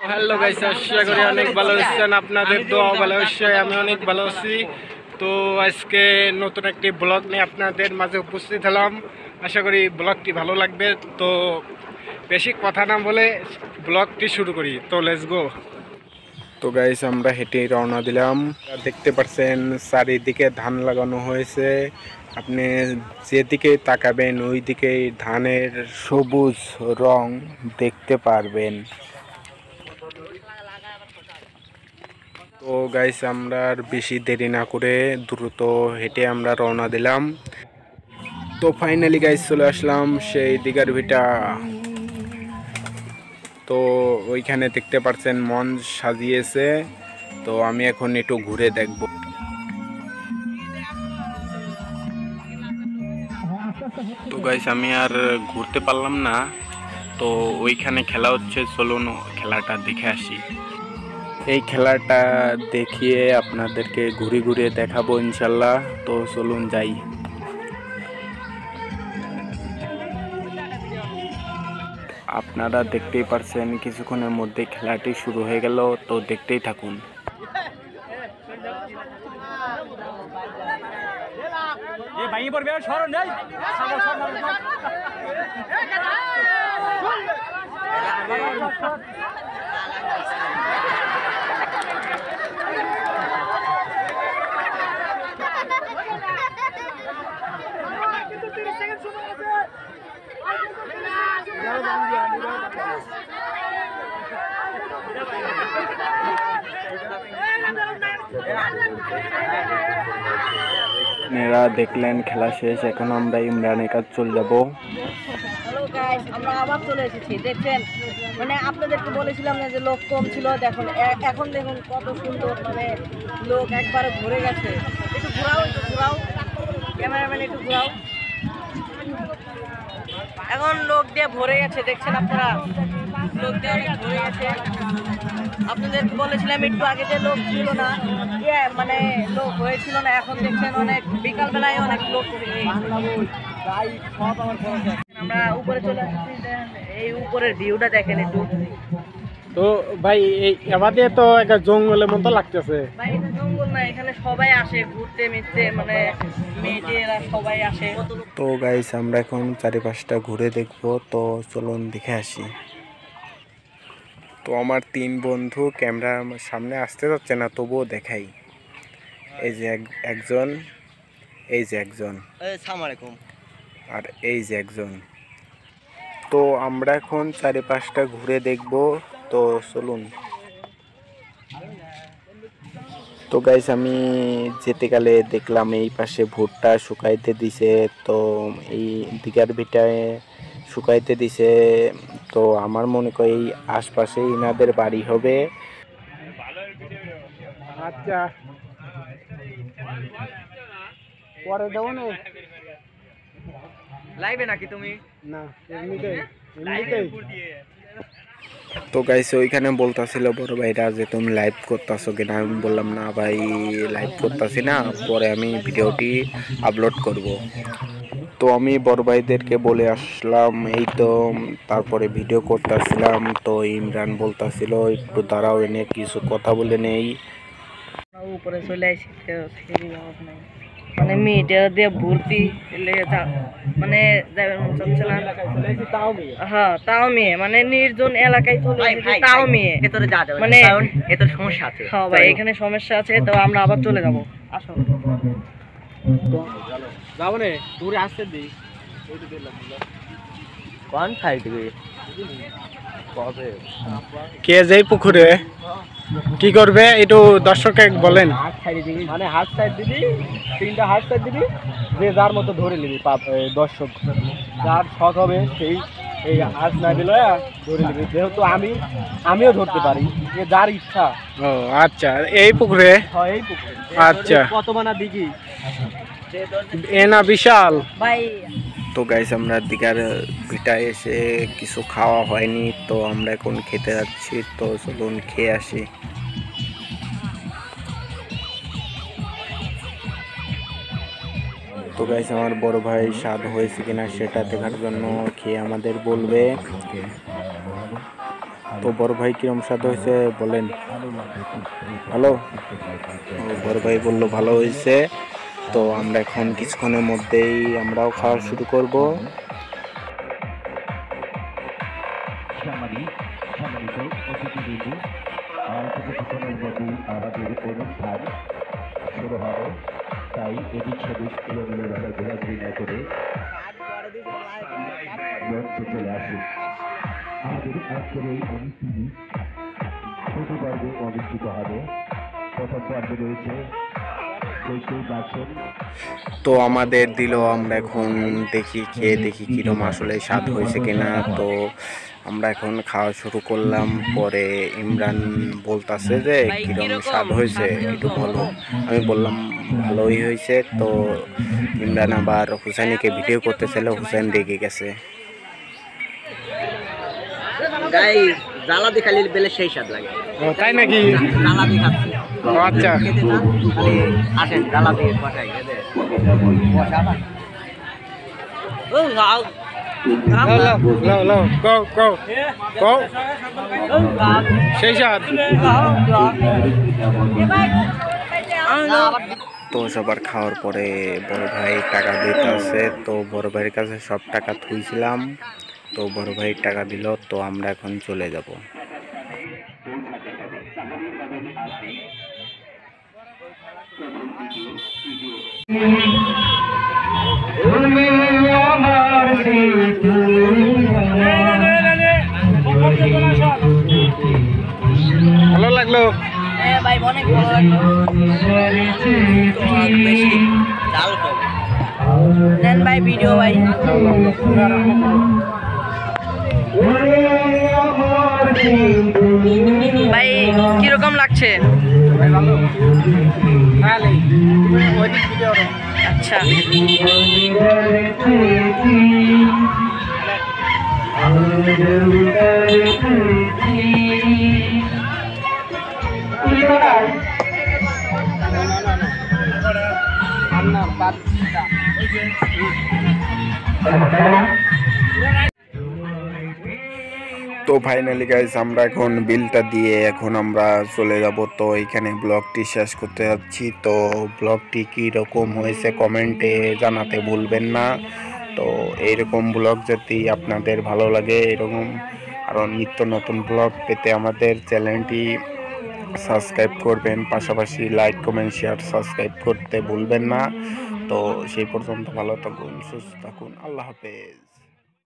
Hello guys, আশা করি অনেক ভালো আছেন। আপনাদের দোয়া ভালো অবশ্যই আমি অনেক ভালো আছি। তো আজকে নতুন একটি ব্লগ নিয়ে আপনাদের মাঝে উপস্থিত হলাম। আশা করি ব্লগটি ভালো লাগবে। তো বেশি কথা না বলে ব্লগটি শুরু করি। তো লেটস গো। তো গাইস, আমরা হেঁটে রওনা দিলাম। দেখতে পাচ্ছেন চারিদিকে ধান লাগানো হয়েছে। আপনি যেদিকে তাকাবেন ওই দিকে ধানের সবুজ রং দেখতে পারবেন। তো গাইস, আমরা আর বেশি দেরি না করে দ্রুত হেঁটে আমরা রওনা দিলাম। তো ফাইনালি গাইস চলে আসলাম সেই দিঘার ভিটা। তো ওইখানে দেখতে পাচ্ছেন মঞ্চ সাজিয়েছে। তো আমি এখন একটু ঘুরে দেখব। তো গাইস, আমি আর ঘুরতে পারলাম না। তো ওইখানে খেলা হচ্ছে, চলুন খেলাটা দেখে আসি। এই খেলাটা দেখিয়ে আপনাদেরকে ঘুরে ঘুরে দেখাবো ইনশাল্লাহ। তো চলুন যাই। আপনারা দেখতেই পারছেন কিছুক্ষণের মধ্যে খেলাটি শুরু হয়ে গেল। তো দেখতেই থাকুন। আপনারা দেখলেন খেলা শেষ। এখন আমরা ইমরানের কাছে চলে যাব। হ্যালো গাইস, আমরা আবার চলে এসেছি। দেখছেন, মানে আপনাদেরকে বলেছিলাম না যে লোক কম ছিল। দেখুন এখন দেখুন কত সুন্দর, মানে লোক একবারে ভরে গেছে। একটু ঘোরাও, একটু ঘোরাও, ক্যামেরাম্যান একটু ঘোরাও। এখন লোক দিয়ে ভরে গেছে, দেখছেন আপনারা, লোক দিয়ে অনেক ভরে গেছে। আপনাদেরকে বলেছিলাম একটু আগে যে লোক ছিল না, মানে লোক হয়েছিল না। এখন দেখছেন অনেক বিকালবেলায় অনেক লোক। আমরা উপরে চলে আসছি, এই উপরের ভিউটা দেখেন একটু। তো ভাই, এই আমাদের তো একটা জঙ্গলের মতো লাগতেছে। ভাই এটা জঙ্গল না, এখানে সবাই আসে ঘুরতে মিটতে, মানে মেয়েরা সবাই আসে। তো গাইস, আমরা এখন চারিপাশটা ঘুরে দেখব। তো চলুন দেখে আসি। তো আমার তিন বন্ধু ক্যামেরার সামনে আসতে যাচ্ছে না, তবুও দেখাই। এই যে একজন, এই যে একজন, আসসালামু আলাইকুম। আর এই যে একজন। তো আমরা এখন চারিপাশটা ঘুরে দেখব। তো চলুন। তো গাইস, আমি যেতে গেলে দেখলাম এই পাশে ভুট্টা শুকাইতে দিছে। তো এই দিঘার ভিটায় শুকাইতে দিছে। তো আমার মনে করি এই আশপাশে ইনাদের বাড়ি হবে। আচ্ছা, পরে দেবো না। লাইভে নাকি তুমি? না, এমনিতেই এমনিতেই। তো গাইস, ওইখানে বলতাছিল বড় ভাইরা যে তুমি লাইভ করতেছো কিনা। আমি বললাম না ভাই, লাইভ করতেছি না, পরে আমি ভিডিওটি আপলোড করব। তো আমি বড় ভাইদেরকে বলে আসলাম এই তো। তারপরে ভিডিও করতেছিলাম। তো ইমরান বলতাছিল একটু দাঁড়াও, এনে কিছু কথা বলে নেই। উপরে চলে আসি, মানে মেয়েটা দিয়ে ভর্তি, মানে যাবে মন চাচ্ছে না। হ্যাঁ, তাও মেয়ে, মানে নির্জন এলাকায় চলে এসেছে, তাও মেয়ে। মানে এত সমস্যা আছে। হ্যাঁ ভাই, এখানে সমস্যা আছে। তো আমরা আবার চলে যাব। আসো যাবো নে, দূরে আসতে দিই। কোন সাইড থেকে কে যাই পুকুরে কি করবে একটু দর্শককে বলেন। মানে হাত সাইড দিবি, তিনটা হাত সাইড দিবি, যে যার মতো ধরে নিবি। দর্শক যার শখ হবে সেই এই হাত না দিলে ধরে নিবি। যেহেতু আমিও ধরতে পারি, যে যার ইচ্ছা। ও আচ্ছা, এই পুকুরে। হয় এই পুকুরে। আচ্ছা, কত মানা দিঘি এ না বিশাল ভাই। তো গাইস, আমরা দিঘার ভিটায় এসে কিছু খাওয়া হয়নি। তো আমরা এখন খেতে যাচ্ছি। তো চলুন খেয়ে আসি। তো গাইস, আমার বড় ভাই স্বাদ হয়েছে কিনা সেটা দেখার জন্য খেয়ে আমাদের বলবে। তো বড় ভাই কিরম স্বাদ হয়েছে বলেন? ভালো? বড় ভাই বললো ভালো হয়েছে। তো আমরা এখন কিছুক্ষণের মধ্যেই আমরাও খাওয়া শুরু করব। সম্মানিত অতিথিবৃন্দ, আর কিছুক্ষণের মধ্যেই আমাদের অনুষ্ঠান শুরু হবে। তাই এদিক সেদিক এলোমেলোভাবে ঘোরাঘুরি না করে মঞ্চে চলে আসুন। আমাদের আজকের এই অনুষ্ঠানে দুটি পর্বে অনুষ্ঠিত হবে। প্রথম পর্বে রয়েছে তো আমাদের দিল, আমরা এখন দেখি খেয়ে দেখি কিরম আসলে স্বাদ হয়েছে কিনা। তো আমরা এখন খাওয়া শুরু করলাম। পরে ইমরান বলতাছে যে কিরম স্বাদ হয়েছে একটু বলো। আমি বললাম ভালোই হয়েছে। তো ইমরান আবার হুসাইনকে ভিডিও করতে চাইলে হুসাইন রেগে গেছে। জ্বালা দিয়ে খালি বেলে সেই স্বাদ লাগে। তাই নাকি? জ্বালা দিয়ে খাচ্ছি। আচ্ছা, আসেন জ্বালা দিয়ে বসাই সেই স্বাদ। তো সবার খাওয়ার পরে বড় ভাই টাকা দিতে আছে। তো বড় ভাইয়ের কাছে সব টাকা থুইছিলাম। তো বড় ভাই টাকা দিল। তো আমরা এখন চলে যাব। ভালো লাগলো? ভাই অনেক ভালো লাগলো। বেশি জাল কম দেন ভাই, ভিডিও ভাই। ভাই কিরকম লাগছে? আচ্ছা, তো ফাইনালি গাইস, আমরা এখন বিলটা দিয়ে এখন আমরা চলে যাব। তো এখানে ব্লগটি শেষ করতে যাচ্ছি। তো ব্লগটি কীরকম হয়েছে কমেন্টে জানাতে ভুলবেন না। তো এইরকম ব্লগ যদি আপনাদের ভালো লাগে, এরকম আরও নিত্য নতুন ব্লগ পেতে আমাদের চ্যানেলটি সাবস্ক্রাইব করবেন। পাশাপাশি লাইক কমেন্ট শেয়ার সাবস্ক্রাইব করতে ভুলবেন না। তো সেই পর্যন্ত ভালো থাকুন, সুস্থ থাকুন। আল্লাহ হাফেজ।